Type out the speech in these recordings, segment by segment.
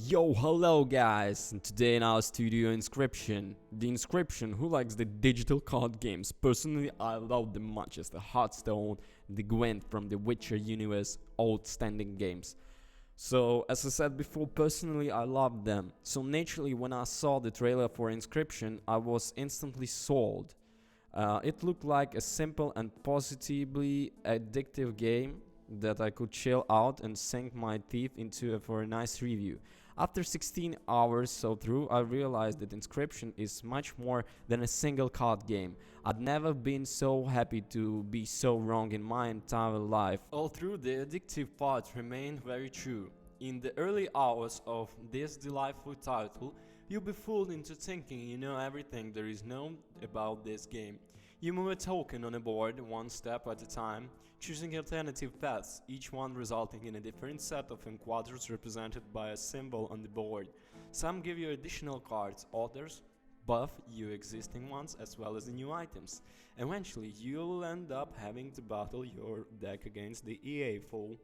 Yo, hello guys, and today in our studio Inscryption. The Inscryption, who likes the digital card games? Personally, I love them much as the Hearthstone, the Gwent from the Witcher universe, outstanding games. So, as I said before, personally I love them. So naturally, when I saw the trailer for Inscryption, I was instantly sold. It looked like a simple and positively addictive game that I could chill out and sink my teeth into for a nice review. After 16 hours so through, I realized that Inscryption is much more than a single card game. I'd never been so happy to be so wrong in my entire life. All through, the addictive part remained very true. In the early hours of this delightful title, you'll be fooled into thinking you know everything there is known about this game. You move a token on a board one step at a time, choosing alternative paths, each one resulting in a different set of enquaders represented by a symbol on the board. Some give you additional cards, others buff your existing ones as well as the new items. Eventually, you'll end up having to battle your deck against the EA foe.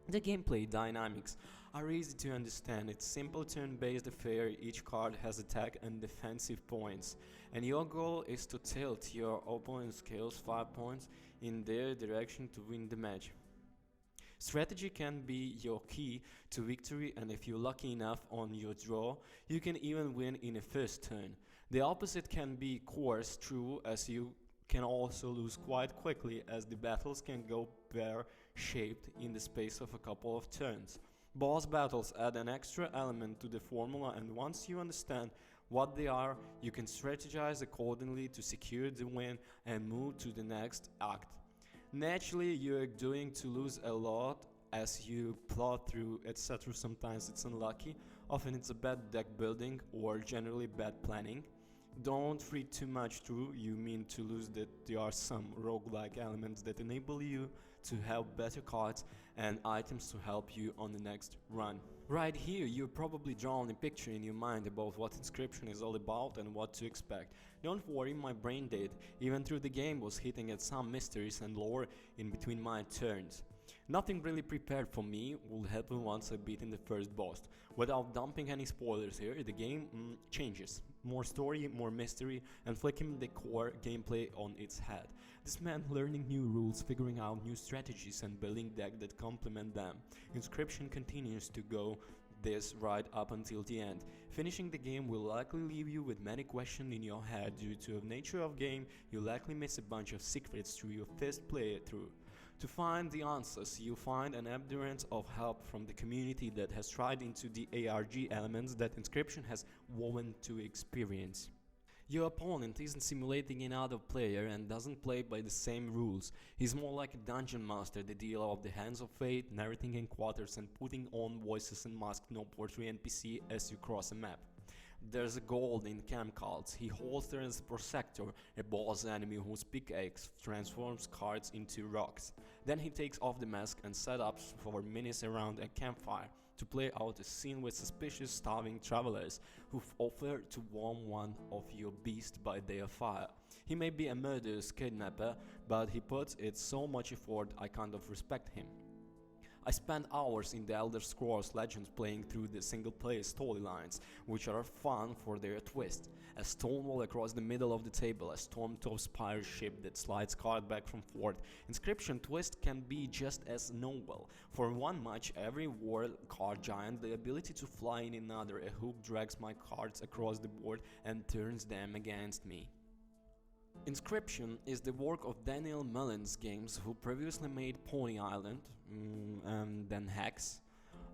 The gameplay dynamics are easy to understand. It's simple turn-based affair. Each card has attack and defensive points, and your goal is to tilt your opponent's skills 5 points in their direction to win the match. Strategy can be your key to victory, and if you're lucky enough on your draw, you can even win in a first turn. The opposite can be course true, as you can also lose quite quickly, as the battles can go pear-shaped in the space of a couple of turns. Boss battles add an extra element to the formula, and once you understand what they are, you can strategize accordingly to secure the win and move to the next act. Naturally, you're going to lose a lot as you plot through, etc. Sometimes it's unlucky, often it's a bad deck building or generally bad planning. Don't read too much through, you mean to lose that there are some roguelike elements that enable you to have better cards and items to help you on the next run. Right here, you're probably drawing a picture in your mind about what Inscryption is all about and what to expect. Don't worry, my brain did, even through the game was hitting at some mysteries and lore in between my turns. Nothing really prepared for me will happen once I beat in the first boss. Without dumping any spoilers here, the game changes. More story, more mystery, and flicking the core gameplay on its head. This meant learning new rules, figuring out new strategies, and building decks that complement them. Inscryption continues to go this right up until the end. Finishing the game will likely leave you with many questions in your head. Due to the nature of game, you'll likely miss a bunch of secrets through your first playthrough. To find the answers, you find an abundance of help from the community that has tried into the ARG elements that Inscryption has woven to experience. Your opponent isn't simulating another player and doesn't play by the same rules. He's more like a dungeon master, the dealer of the hands of fate, narrating in quarters and putting on voices and masks no portrait NPC as you cross a map. There's a gold in camp cards. He holds there as a Prosector, a boss enemy whose pickaxe transforms cards into rocks. Then he takes off the mask and sets up for minutes around a campfire to play out a scene with suspicious starving travelers who've offered to warm one of your beasts by their fire. He may be a murderous kidnapper, but he puts in so much effort I kind of respect him. I spent hours in the Elder Scrolls Legends playing through the single-player storylines, which are fun for their twist. A stone wall across the middle of the table, a storm-tossed pirate ship that slides card back from fort. Inscryption twist can be just as novel. For one match, every war card giant, the ability to fly in another, a hook drags my cards across the board and turns them against me. Inscryption is the work of Daniel Mullins Games, who previously made Pony Island and then Hex.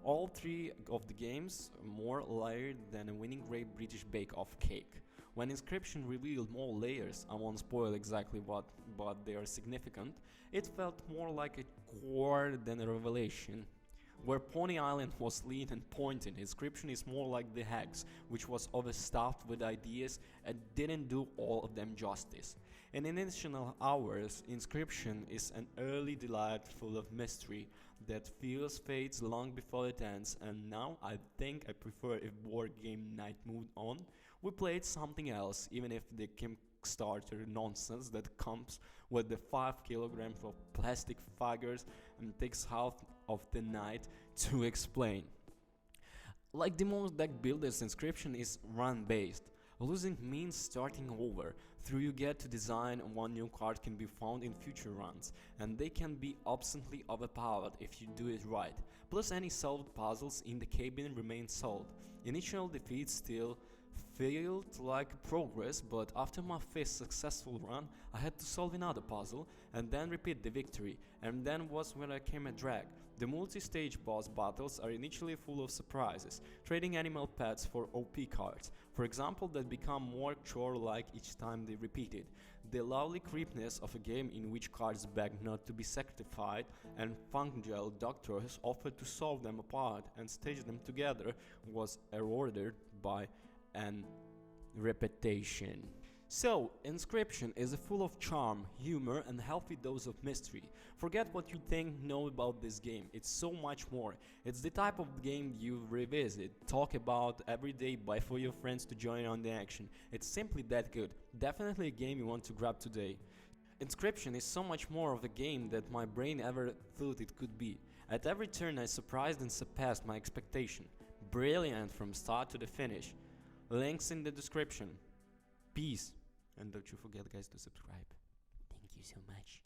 All three of the games more layered than a winning Great British Bake Off cake. When Inscryption revealed more layers, I won't spoil exactly what, but they are significant, it felt more like a core than a revelation. Where Pony Island was lean and pointed, Inscryption is more like the Hex, which was overstuffed with ideas and didn't do all of them justice. In initial hours, Inscryption is an early delight full of mystery that feels fades long before it ends, and now I think I prefer if board game night moved on. We played something else, even if the Kickstarter nonsense that comes with the 5 kilograms of plastic figures and takes half of the night to explain. Like the most deck builders, Inscryption is run-based. Losing means starting over. Through you get to design one new card can be found in future runs, and they can be obscenely overpowered if you do it right. Plus any solved puzzles in the cabin remain solved. Initial defeats still felt like progress, but after my fifth successful run, I had to solve another puzzle and then repeat the victory, and then was when I came a drag. The multi-stage boss battles are initially full of surprises, trading animal pets for OP cards, for example, that become more chore-like each time they repeated. The lovely creepiness of a game in which cards beg not to be sacrificed, and fungal doctors offered to solve them apart and stage them together was eroded by and repetition. So, Inscryption is full of charm, humor, and healthy dose of mystery. Forget what you know about this game, it's so much more. It's the type of game you revisit, talk about every day, buy for your friends to join on the action. It's simply that good. Definitely a game you want to grab today. Inscryption is so much more of a game than my brain ever thought it could be. At every turn I surprised and surpassed my expectation. Brilliant from start to the finish. Links in the description. Peace. And don't you forget, guys, to subscribe. Thank you so much.